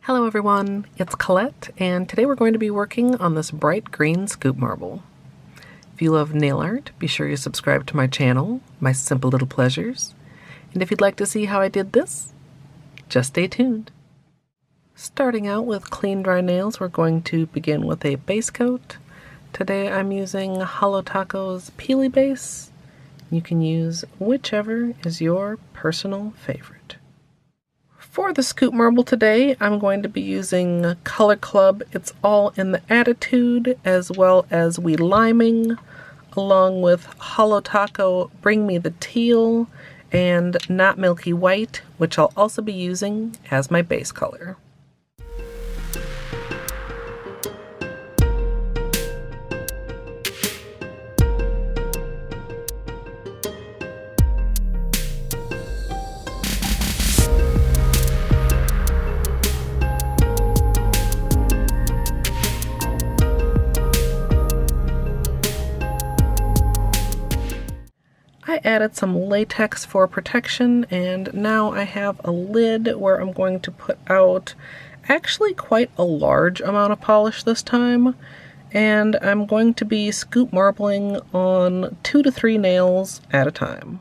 Hello everyone, it's Colette, and today we're going to be working on this bright green scoop marble. If you love nail art, be sure you subscribe to my channel, My Simple Little Pleasures. And if you'd like to see how I did this, just stay tuned. Starting out with clean dry nails, we're going to begin with a base coat. Today I'm using Holo Taco's Peely base. You can use whichever is your personal favorite. For the scoop marble today, I'm going to be using Color Club. It's all in the Attitude, as well as We Liming, along with Holo Taco Bring Me the Teal, and Not Milky White, which I'll also be using as my base color. I added some latex for protection, and now I have a lid where I'm going to put out actually quite a large amount of polish this time, and I'm going to be scoop marbling on 2 to 3 nails at a time.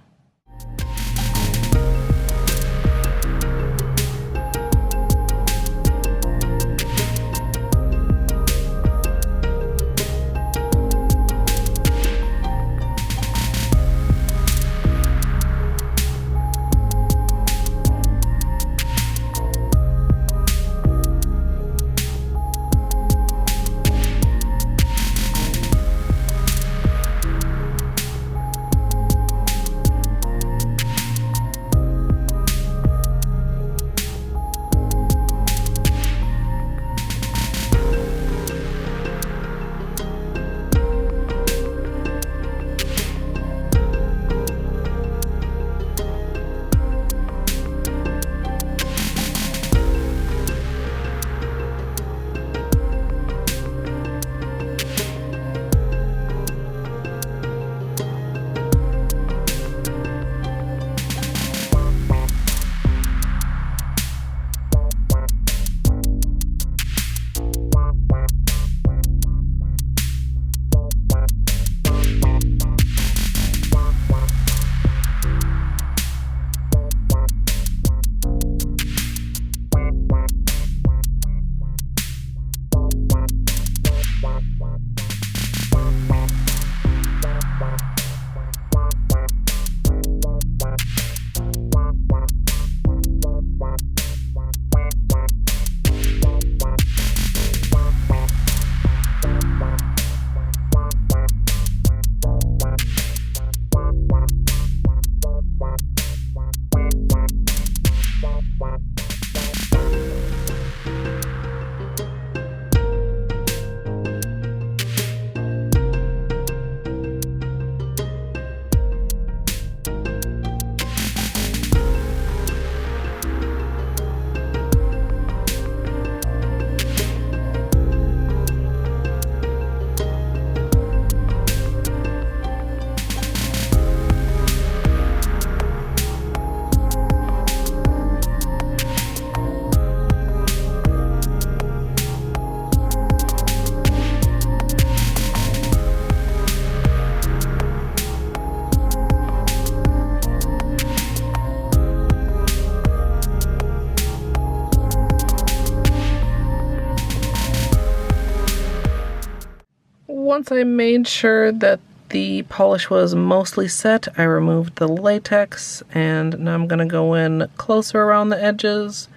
Once I made sure that the polish was mostly set, I removed the latex, and now I'm going to go in closer around the edges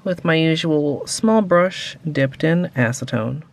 with my usual small brush dipped in acetone.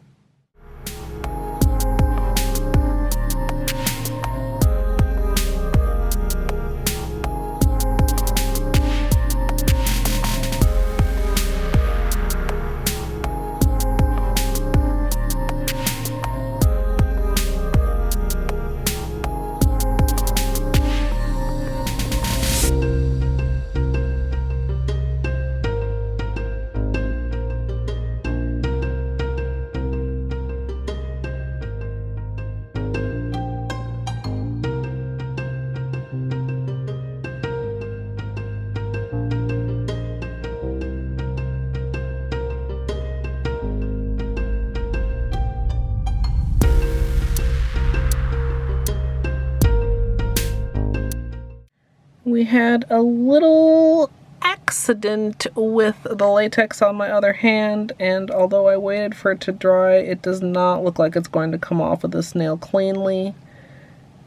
we had a little accident with the latex on my other hand, and although I waited for it to dry, it does not look like it's going to come off of this nail cleanly.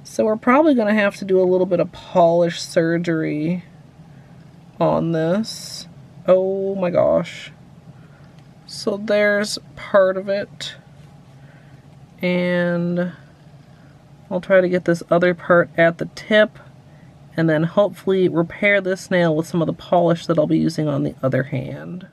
So we're probably going to have to do a little bit of polish surgery on this. Oh my gosh. So there's part of it. And I'll try to get this other part at the tip and then hopefully repair this nail with some of the polish that I'll be using on the other hand.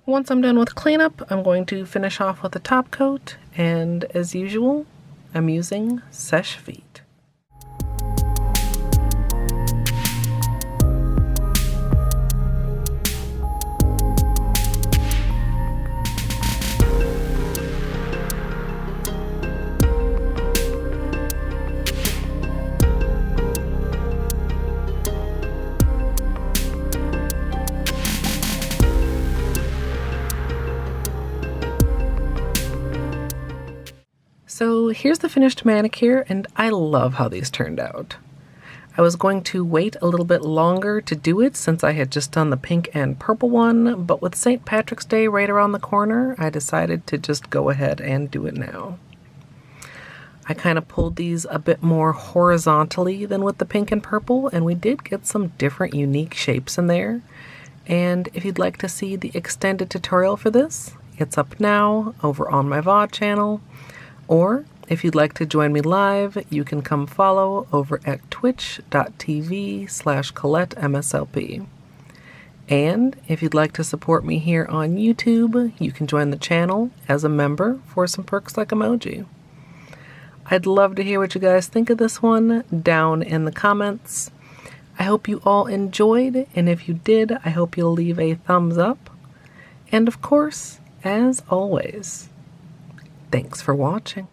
Once I'm done with cleanup, I'm going to finish off with a top coat, and as usual, I'm using Seche Vite. So here's the finished manicure, and I love how these turned out. I was going to wait a little bit longer to do it since I had just done the pink and purple one, but with St. Patrick's Day right around the corner, I decided to just go ahead and do it now. I kind of pulled these a bit more horizontally than with the pink and purple, and we did get some different unique shapes in there. And if you'd like to see the extended tutorial for this, it's up now over on my VOD channel. Or if you'd like to join me live, you can come follow over at twitch.tv/Colette MSLP. And if you'd like to support me here on YouTube, you can join the channel as a member for some perks like emoji. I'd love to hear what you guys think of this one down in the comments. I hope you all enjoyed, and if you did, I hope you'll leave a thumbs up. And of course, as always, thanks for watching.